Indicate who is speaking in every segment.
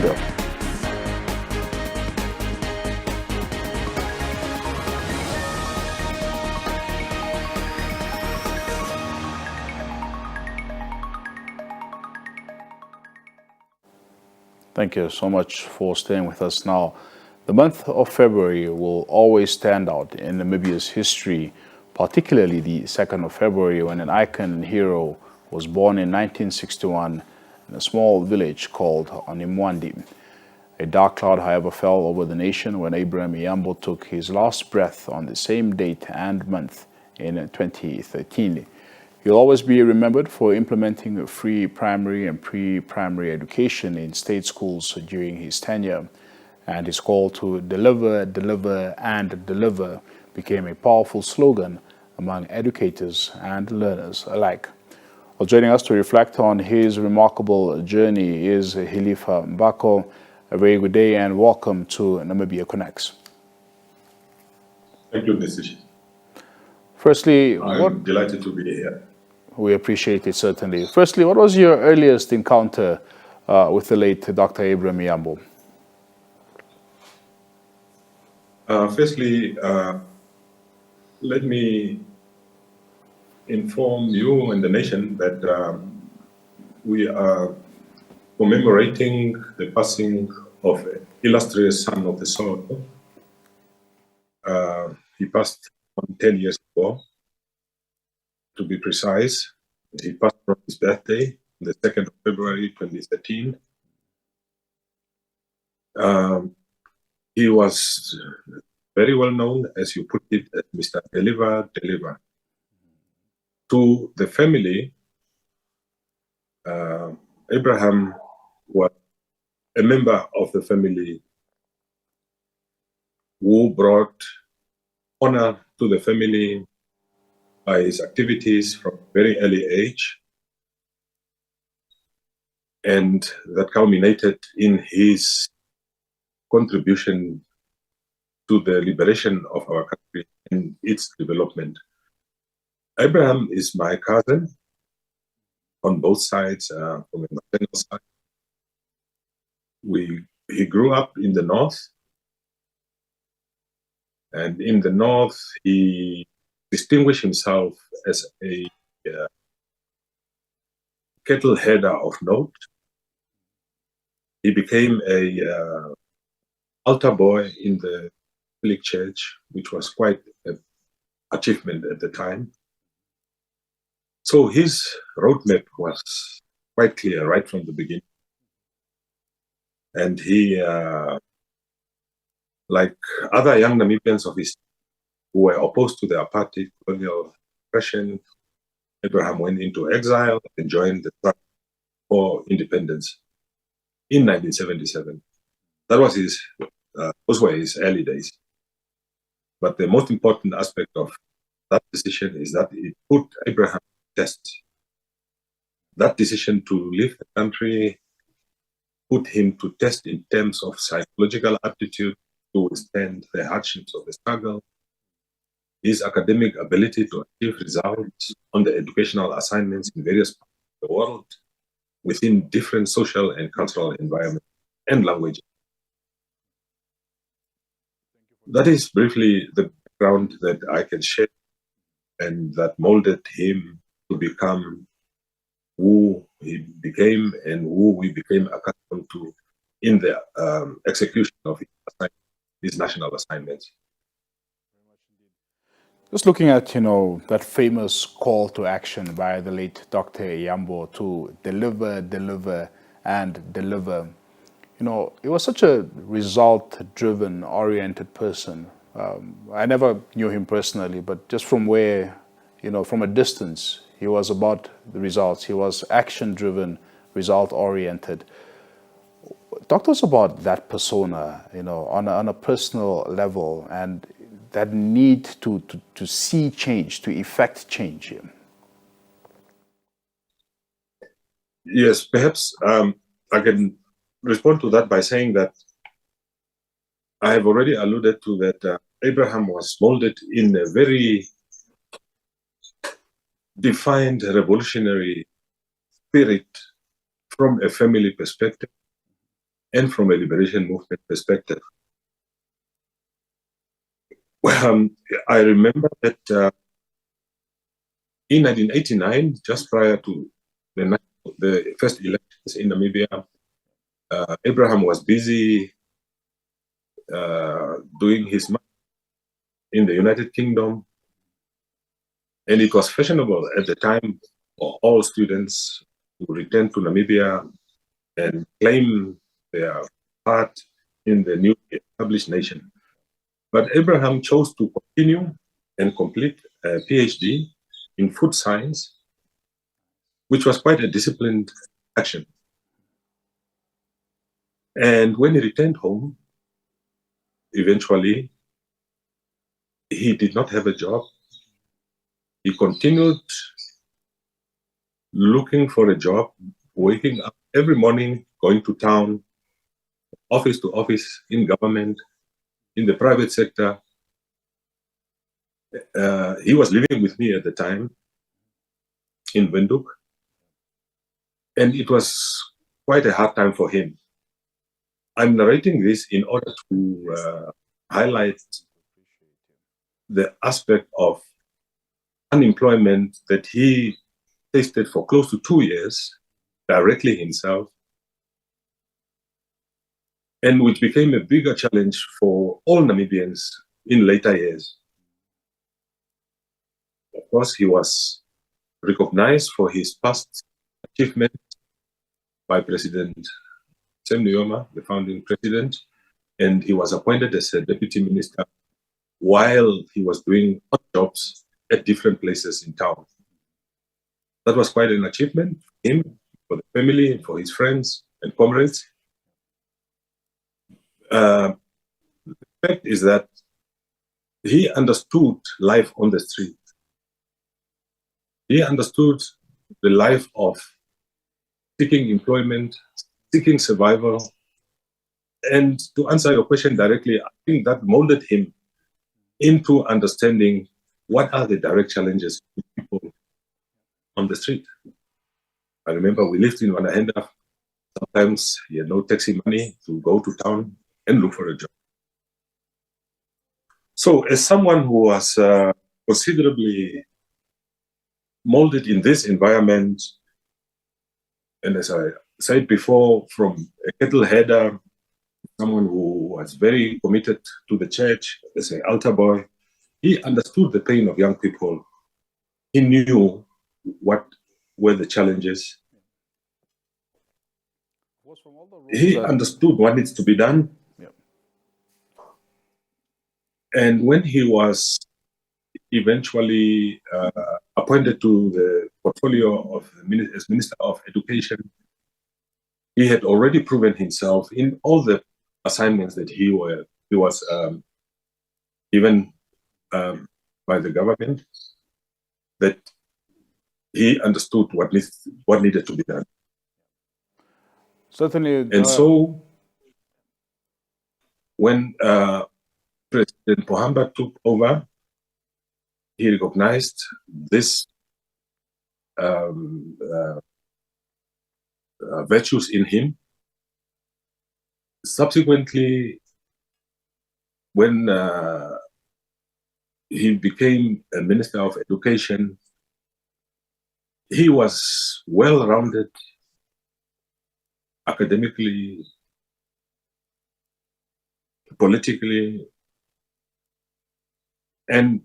Speaker 1: Bill. Thank you so much for staying with us. Now, the month of February will always stand out in Namibia's history, particularly the 2nd of February, when an icon and hero was born in 1961 in a small village called Oniimwandi. A dark cloud, however, fell over the nation when Abraham Iyambo took his last breath on the same date and month in 2013. He'll always be remembered for implementing free primary and pre-primary education in state schools during his tenure, and his call to deliver, deliver, and deliver became a powerful slogan among educators and learners alike. Well, joining us to reflect on his remarkable journey is Hilifa Mbako. A very good day and welcome to Namibia Connects.
Speaker 2: Thank you, Mr.
Speaker 1: Firstly,
Speaker 2: I'm delighted to be here.
Speaker 1: We appreciate it, certainly. Firstly, what was your earliest encounter with the late Dr. Abraham Iyambo?
Speaker 2: Firstly, let me inform you and the nation that we are commemorating the passing of an illustrious son of the soil. He passed 10 years ago. To be precise, he passed on his birthday, the 2nd of February 2013. He was very well known, as you put it, as Mr. Deliver. To the family, Abraham was a member of the family who brought honor to the family by his activities from a very early age, and that culminated in his contribution to the liberation of our country and its development. Abraham is my cousin on both sides, from a maternal side. He grew up in the north, and in the north he distinguished himself as a cattle header of note. He became a altar boy in the Catholic Church, which was quite an achievement at the time. So his roadmap was quite clear right from the beginning. And he, like other young Namibians of his who were opposed to the apartheid colonial oppression, Abraham went into exile and joined the struggle for independence in 1977. That was those were his early days. But the most important aspect of that decision is that it put Abraham to test. That decision to leave the country put him to test in terms of psychological aptitude to withstand the hardships of the struggle, his academic ability to achieve results on the educational assignments in various parts of the world within different social and cultural environments and languages. That is briefly the background that I can share, and that molded him to become who he became and who we became accustomed to in the execution of his national assignments.
Speaker 1: Just looking at, that famous call to action by the late Dr. Iyambo to deliver, deliver, and deliver. He was such a result-driven, oriented person. I never knew him personally, but just from where, from a distance, he was about the results. He was action-driven, result-oriented. Talk to us about that persona, on a personal level, and that need to see change, to effect change.
Speaker 2: Yes, perhaps I can respond to that by saying that I have already alluded to that Abraham was molded in a very defined revolutionary spirit from a family perspective. and from a liberation movement perspective. Well, I remember that in 1989, just prior to the first elections in Namibia, Abraham was busy doing his master in the United Kingdom, and it was fashionable at the time for all students to return to Namibia and claim their part in the newly established nation. But Abraham chose to continue and complete a PhD in food science, which was quite a disciplined action. And when he returned home, eventually, he did not have a job. He continued looking for a job, waking up every morning, going to town, office to office, in government, in the private sector. He was living with me at the time in Windhoek, and it was quite a hard time for him. I'm narrating this in order to highlight the aspect of unemployment that he tasted for close to 2 years directly himself, and which became a bigger challenge for all Namibians in later years. Of course, he was recognized for his past achievements by President Sam Nujoma, the founding president, and he was appointed as a deputy minister while he was doing odd jobs at different places in town. That was quite an achievement for him, for the family, for his friends and comrades. The fact is that he understood life on the street. He understood the life of seeking employment, seeking survival. And to answer your question directly, I think that molded him into understanding what are the direct challenges of people on the street. I remember we lived in Wanahenda. Sometimes he had no taxi money to go to town and look for a job. So as someone who was considerably molded in this environment, and as I said before, from a cattle header, someone who was very committed to the church as an altar boy, he understood the pain of young people. He knew what were the challenges. He understood what needs to be done.
Speaker 1: Yep.
Speaker 2: And when he was eventually appointed to the portfolio of as Minister of Education, he had already proven himself in all the assignments that he was given by the government, that he understood what needed to be done.
Speaker 1: Certainly.
Speaker 2: And so when President Pohamba took over, he recognized this virtues in him. Subsequently, when he became a Minister of Education, he was well-rounded academically, politically, and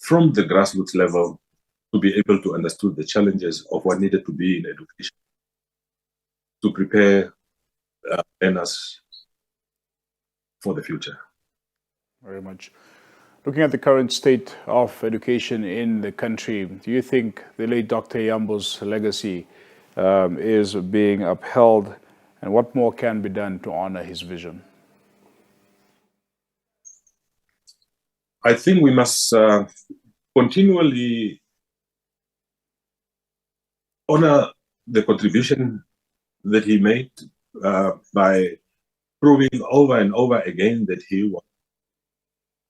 Speaker 2: from the grassroots level to be able to understand the challenges of what needed to be in education to prepare learners for the future.
Speaker 1: Very much. Looking at the current state of education in the country, do you think the late Dr. Iyambo's legacy is being upheld, and what more can be done to honor his vision?
Speaker 2: I think we must continually honor the contribution that he made by proving over and over again that he was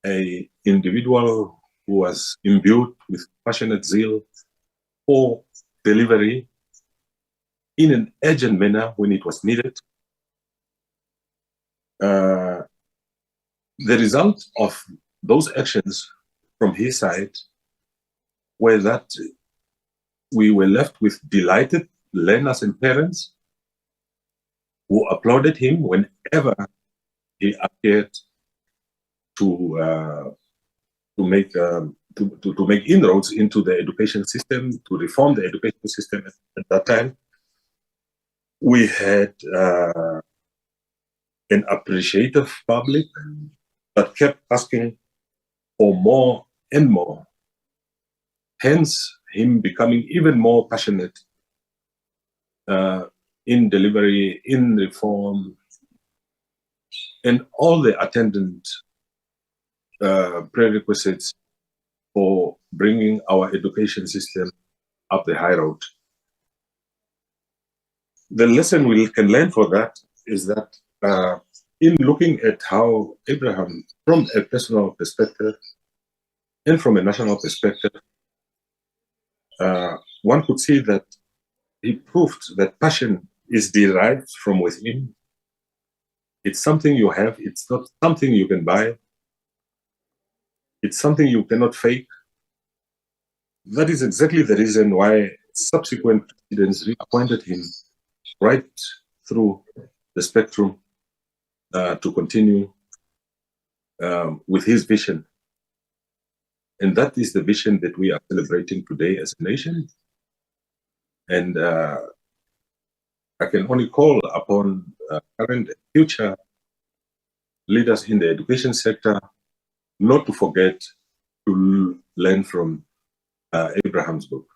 Speaker 2: an individual who was imbued with passionate zeal for delivery in an urgent manner when it was needed. The result of those actions from his side were that we were left with delighted learners and parents who applauded him whenever he appeared to make inroads into the education system, to reform the education system. At that time, we had an appreciative public that kept asking for more and more, hence him becoming even more passionate in delivery, in reform, and all the attendant prerequisites for bringing our education system up the high road. The lesson we can learn for that is that in looking at how Abraham, from a personal perspective and from a national perspective, one could see that he proved that passion is derived from within. It's something you have, it's not something you can buy. It's something you cannot fake. That is exactly the reason why subsequent presidents reappointed him right through the spectrum to continue with his vision. And that is the vision that we are celebrating today as a nation. And I can only call upon current and future leaders in the education sector not to forget to learn from Abraham's book.